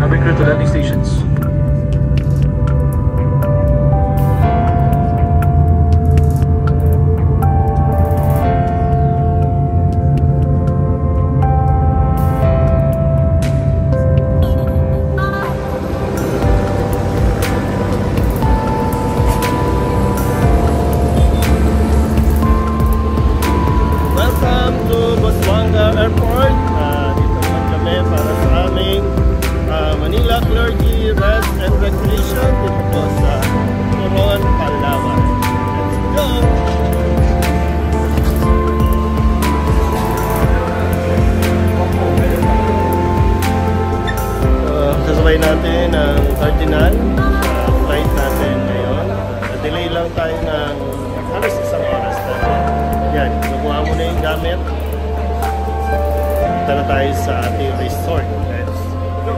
Cabin crew to landing stations. Sasabay natin ang Cardinal flight natin ngayon. Delay lang tayo ng halos isang oras tayo. Yan, nakuha mo na yung gamit. Punta na tayo sa ating resort. Let's go!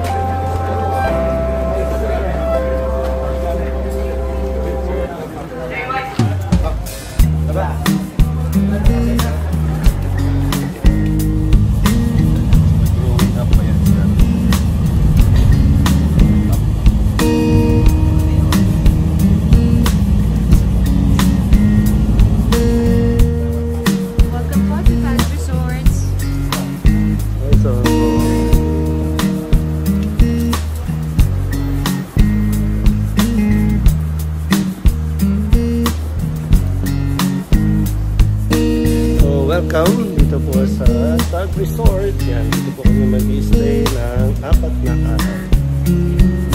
Welcome dito po sa Stag Resort. Yan, dito po kami mag-i-stay ng 4 na araw.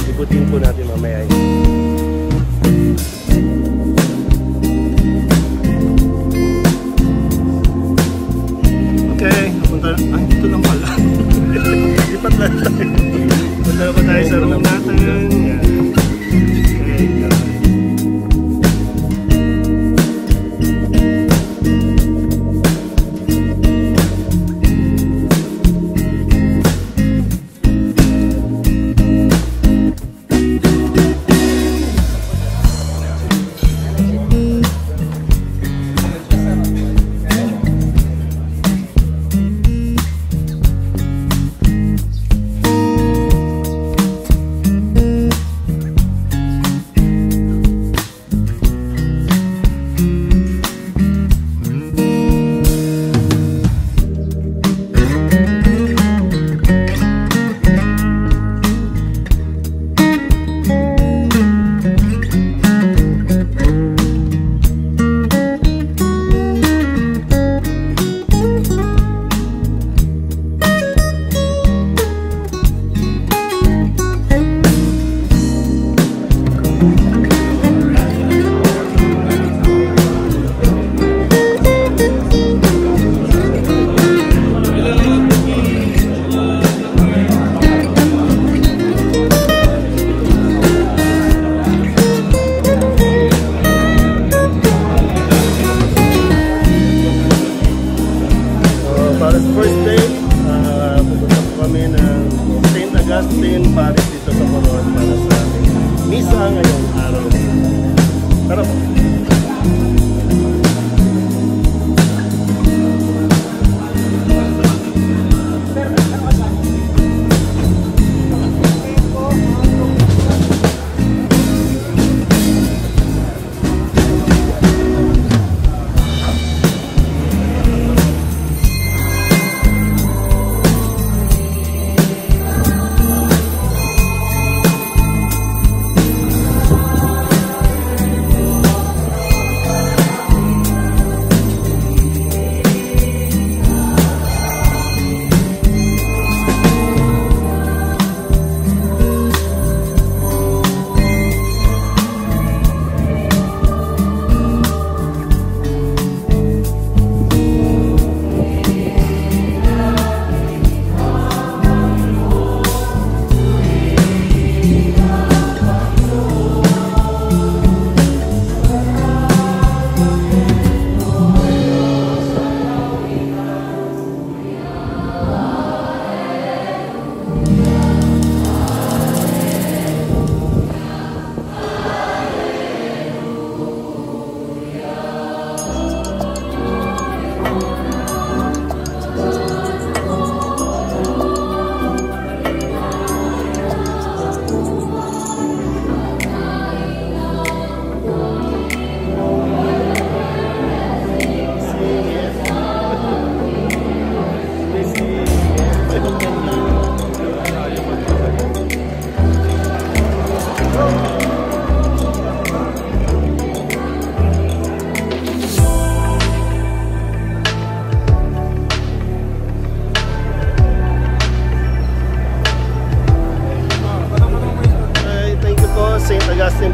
Ibutin po natin mamaya yun. Okay, punta. Ay, dito lang pala. Lipat lang tayo. Punta na po tayo sa room natin. Yan. Okay, yan. First day, pupunta po kami ng St. Augustine Parish dito sa Coron para sa misa ngayong araw. Tara po!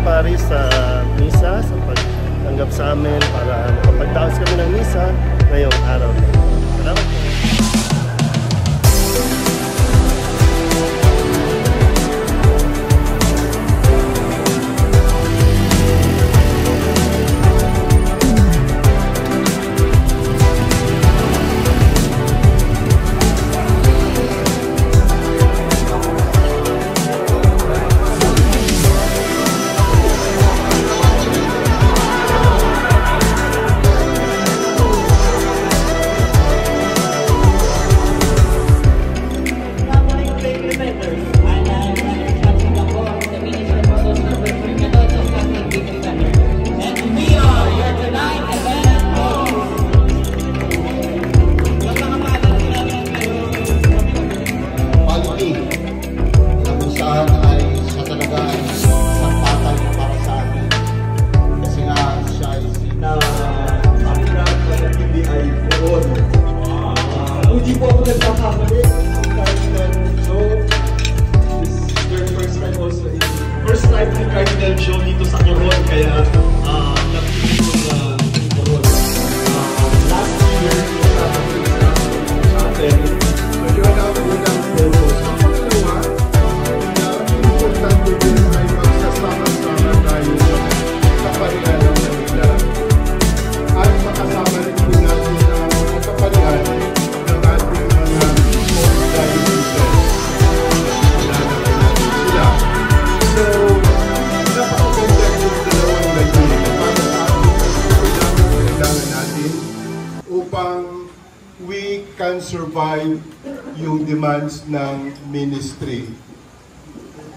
Pari sa misa, sa pagtanggap sa amin para makapagdaos kami ng misa ngayong araw na ito. Salamat po. Survive yung demands ng ministry.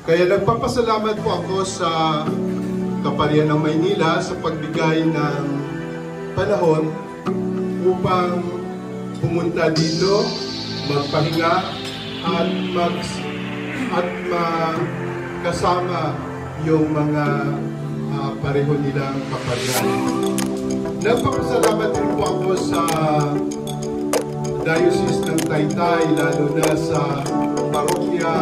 Kaya nagpapasalamat po ako sa Kaparian ng Maynila sa pagbigay ng panahon upang pumunta dito, magpahinga at makasama yung mga pareho nilang kaparian. Nagpapasalamat din po ako sa Diocese ng Taytay, lalo na sa parokya